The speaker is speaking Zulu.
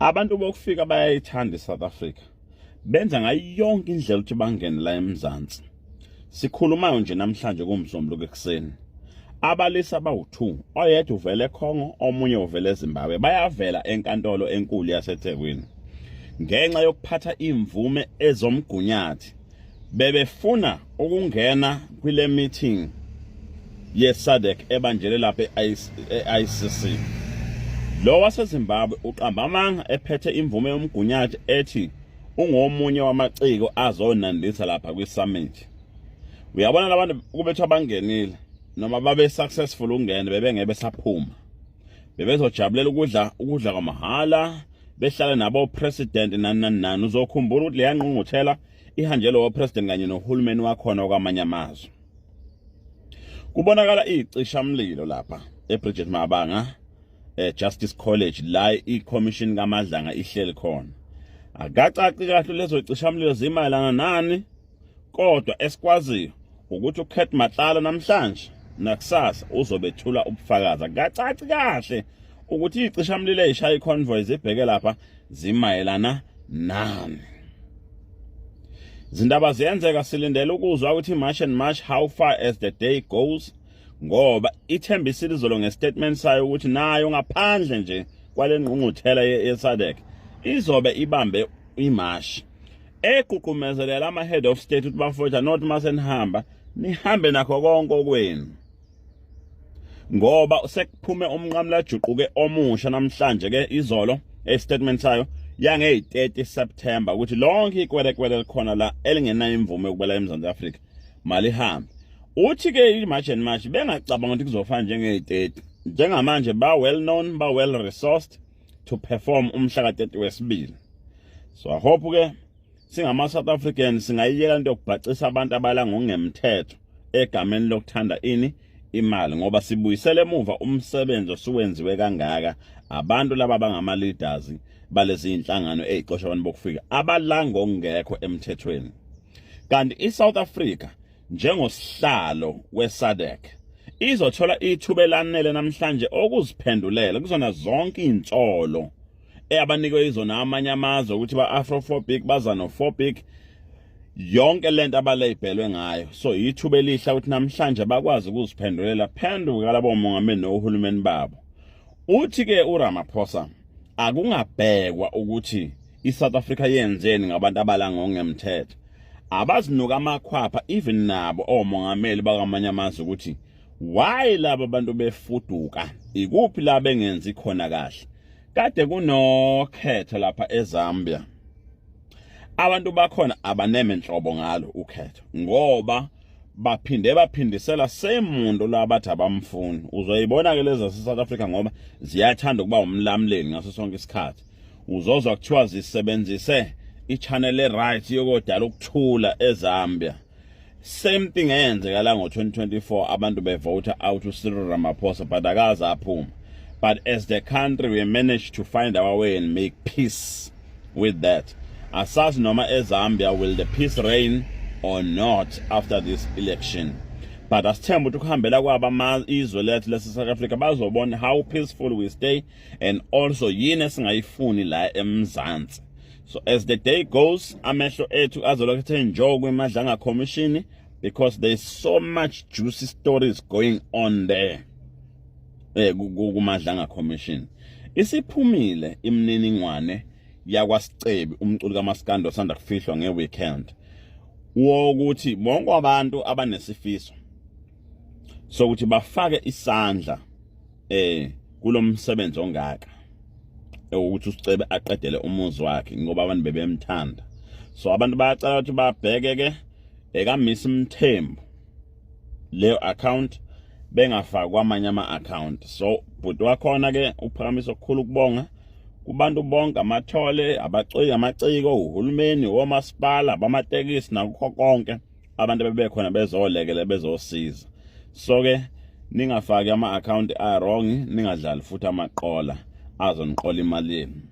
Abantu bokufika bayayithanda iSouth Africa. Benza ngayo yonke indlela ukuthi bangene la eMzansi. Sikhuluma nje namhlanje kuMsombuluko ekseni. Abalisa abawu2, oyedwa uvele eCongo, omunye uvele eZimbabwe. Bayavela enkantolo enkulu yaseThekwini. Ngenxa yokuphatha imvume ezomgunyathi, bebefuna ukungena kwile meeting yeSADC ebanjele lapha eICC. Lo waseZimbabwe uqamba amanga ephethe imvume yomgunyathi ethi ungomunye wamaciko azonandisa lapha kwiSummit. Uyabona labantu kubethu abangenile noma babe successful ungene bebengebe saphuma. Bebezojabulela ukudla kwamahala, behlala nabo president nani uzokhumbula ukuthi le yanqunguthela ihanjelo wa president kanye nohulumeni wakhona okwamanye amazwe. Kubonakala icishamlilo lapha eBridget Mabanga Justice College la iCommission kaMadlanga ihleli khona. Akacaci kahle lezo cishamlilo zimayelana nani, kodwa esikwaziyo ukuthi uKurt Matlala namhlanje nakusasa uzobethula ubufakazi. Akacaci kahle ukuthi icishamlilo ezishaya iconvoy zibheke lapha zimayelana nani. Zindaba ziyenzeka, silindele ukuzwa ukuthi March and March how far as the day goes, ngoba ithembisile izolo ngestatement sayo ukuthi nayo ngaphandle nje kwale ngqungquthela yeSADC izobe ibambe imarch eququmezelela ama-head of state ukuthi bafowetha not masenihamba nihambe nakho konke okwenu, ngoba sekuphume umnqamla juquke omusha namhlanje ke izolo statement sayo yange-30 September ukuthi lonke ikwelekwele likhona la elingenayo imvume ukubela eMzantsi Afrika malihambe. Uthi ke iMarch and March bengacabanga ukuthi kuzofana njenge-30 njengamanje ba well known, ba well resourced to perform umhla ka-30 wesibili. So I hope ke singama South Africans singayiyela into yokubhacisa abantu abala ngokungemthetho egameni lokuthanda imali, ngoba sibuyisele emuva umsebenzi osuwenziwe kangaka abantu laba bangama leaders balezi inhlangano eziqosha abantu bokufika abalanga ngokungekho emthethweni. Kanti iSouth Africa njengosihlalo weSADC izothola ithuba elanele namhlanje okuziphendulela kuzona zonke intsolo abanikwe izona amanye amazwe ukuthi ba-Afrophobic bazanophobic, yonke lento abalebhelwe ngayo. So ithuba elihle ukuthi namhlanje bakwazi ukuziphendulela phenduka labo mongameli nohulumeni babo. Uthi ke uRamaphosa akungabhekwa ukuthi iSouth Africa yenzeni ngabantu abalanga ngokungemthetho. Abazinuka amakhwapha even nabo omongameli bakamanye amazwe ukuthi why laba bantu befuduka, ikuphi la bengenzi khona kahle. Kade kunokhetho lapha eZambia, abantu bakhona abaneme inhlobo ngalo ukhetho, ngoba baphindisela semuntu labathi abamfuni. Uzoyibona ke lezi zaseSouth Africa ngoba ziyathanda ukuba umlamleli ngaso sonke isikhathi. Uzozwa kuthiwa zisebenzise ichannel right yokodala ukuthula eZambia. Same thing eyenzeka la ngo-2024 abantu bevota out uCyril Ramaphosa but akaze aphuma. But as the country we managed to find our way and make peace with that. Asazi noma eZambia will the peace reign or not after this election. But asithemba ukuthi ukuhambela kwaba izwe lethu lase-South Africa bazobona how peaceful we stay and also yini esingayifuni la eMzansi. So as the day goes, amehlo ethu azolokhu enjoy kweMadlanga Commission because there's so much juicy stories going on there. KuMadlanga Commission. Isiphumile imininingwane yakwaSicebi umculi kaMaskandi osanda kufihlwa ngeweekend. Wokuthi bonke abantu abanesifiso sokuthi bafake isandla kulomsebenzi ongaka. Ukuthi uSicebe aqedele umuzi wakhe ngoba abantu bebemthanda. So abantu bayacela ukuthi babheke ke ekaMiss Mthembu leyo account bengafaki kwamanye ama-account. So bhuti wakhona ke uphakamisa okukhulu ukubonga kubantu bonke, amathole, amaciko, uhulumeni, omasipala, abamatekisi nakho konke abantu bebekhona bezolekela bezosiza. So ke ningafaki ama-account wrong, ningadlali futhi amaqola azoniqola imali yenu.